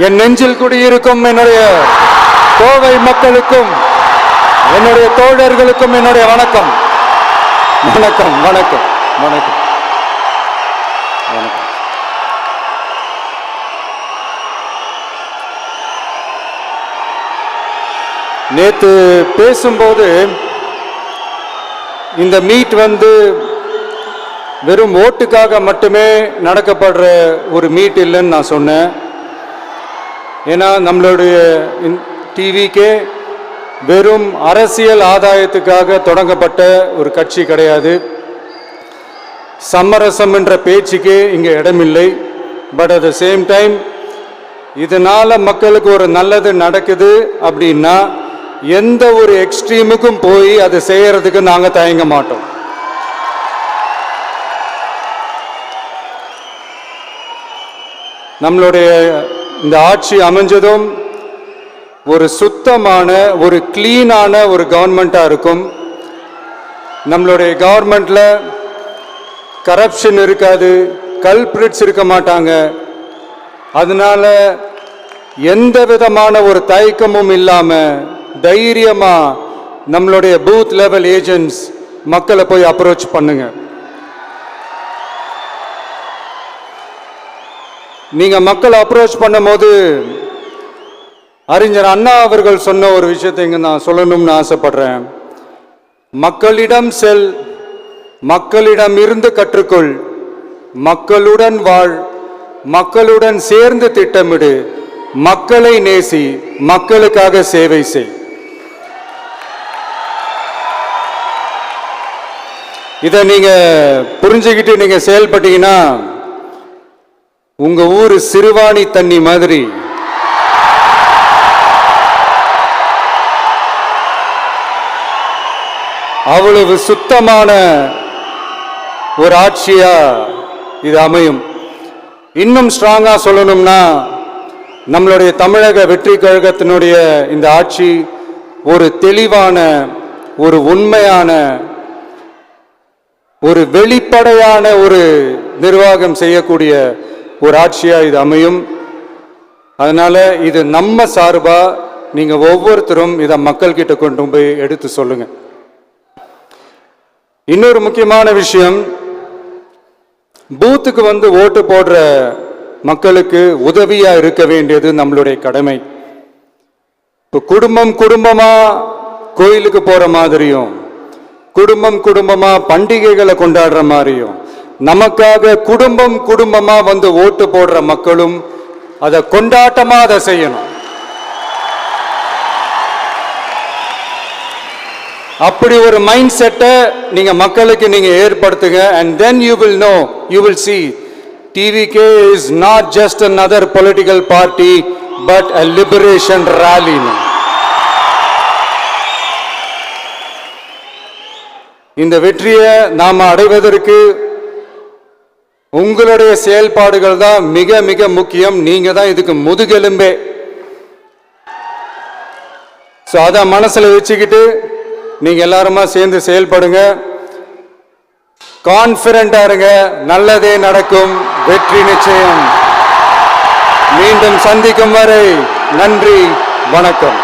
என் நெஞ்சில் குடியிருக்கும் என்னுடைய கோவை மக்களுக்கும் என்னுடைய தோழர்களுக்கும் என்னுடைய வணக்கம். வணக்கம் வணக்கம் வணக்கம் வணக்கம். நேற்று பேசும்போது இந்த மீட் வெறும் ஓட்டுக்காக மட்டுமே நடக்கப்படுற ஒரு மீட் இல்லைன்னு நான் சொன்னேன். ஏன்னா நம்மளுடைய டிவிக்கே வெறும் அரசியல் ஆதாயத்துக்காக தொடங்கப்பட்ட ஒரு கட்சி கிடையாது. சமரசம் என்ற பேச்சுக்கே இங்கே இடமில்லை. But at the same time இதனால மக்களுக்கு ஒரு நல்லது நடக்குது அப்படின்னா எந்த ஒரு எக்ஸ்ட்ரீமுக்கும் போய் அதை செய்யறதுக்கு நாங்கள் தயங்க மாட்டோம். நம்மளுடைய இந்த ஆட்சி அமைஞ்சதும் ஒரு சுத்தமான ஒரு கிளீனான ஒரு கவர்மெண்ட்டாக இருக்கும். நம்மளுடைய கவர்மெண்ட்ல கரப்ஷன் இருக்காது, கல்பிரிட்ஸ் இருக்க மாட்டாங்க. அதனால எந்த விதமான ஒரு தயக்கமும் இல்லாமல் தைரியமா நம்மளுடைய பூத் லெவல் ஏஜென்ட்ஸ் மக்களை போய் அப்ரோச் பண்ணுங்க. நீங்க மக்களை அப்ரோச் பண்ணும்போது அறிஞர் அண்ணா அவர்கள் சொன்ன ஒரு விஷயத்தை இங்க நான் சொல்லணும்னு ஆசைப்படுறேன். மக்களிடம் செல், மக்களிடம் இருந்து கற்றுக்கொள், மக்களுடன் வாழ், மக்களுடன் சேர்ந்து திட்டமிடு, மக்களை நேசி, மக்களுக்காக சேவை செய். இதை நீங்க புரிஞ்சுக்கிட்டு நீங்க செயல்பட்டீங்கன்னா உங்க ஊர் சிறுவாணி தண்ணி மாதிரி அவ்வளவு சுத்தமான ஒரு ஆட்சியா இது அமையும். இன்னும் ஸ்ட்ராங்கா சொல்லணும்னா நம்மளுடைய தமிழக வெற்றி கழகத்தினுடைய இந்த ஆட்சி ஒரு தெளிவான, ஒரு உண்மையான, ஒரு வெளிப்படையான ஒரு நிர்வாகம் செய்யக்கூடிய ஒரு ஆட்சியா இது அமையும். அதனால இது நம்ம சார்பா நீங்க ஒவ்வொருத்தரும் இதை மக்கள் கிட்ட கொண்டு போய் எடுத்து சொல்லுங்க. இன்னொரு முக்கியமான விஷயம், பூத்துக்கு ஓட்டு போடுற மக்களுக்கு உதவியா இருக்க வேண்டியது நம்மளுடைய கடமை. இப்போ குடும்பம் குடும்பமா கோயிலுக்கு போற மாதிரியும், குடும்பம் குடும்பமா பண்டிகைகளை கொண்டாடுற மாதிரியும், நமக்காக குடும்பம் குடும்பமா ஓட்டு போடுற மக்களும் அதை கொண்டாட்டமா அதை செய்யணும். அப்படி ஒரு மைண்ட் செட்டை நீங்க மக்களுக்கு நீங்க ஏற்படுத்துங்க. and then you will know, you will see TVK is not just another political party but a liberation rally. இந்த வெற்றியை நாம அடைவதற்கு உங்களுடைய செயல்பாடுகள் தான் மிக மிக முக்கியம். நீங்க தான் இதுக்கு முதுகெலும்பே. அதை மனசுல வச்சுக்கிட்டு நீங்க எல்லாருமா சேர்ந்து செயல்படுங்க. கான்பிடண்டா இருங்க, நல்லதே நடக்கும், வெற்றி நிச்சயம். மீண்டும் சந்திக்கும் வரை நன்றி, வணக்கம்.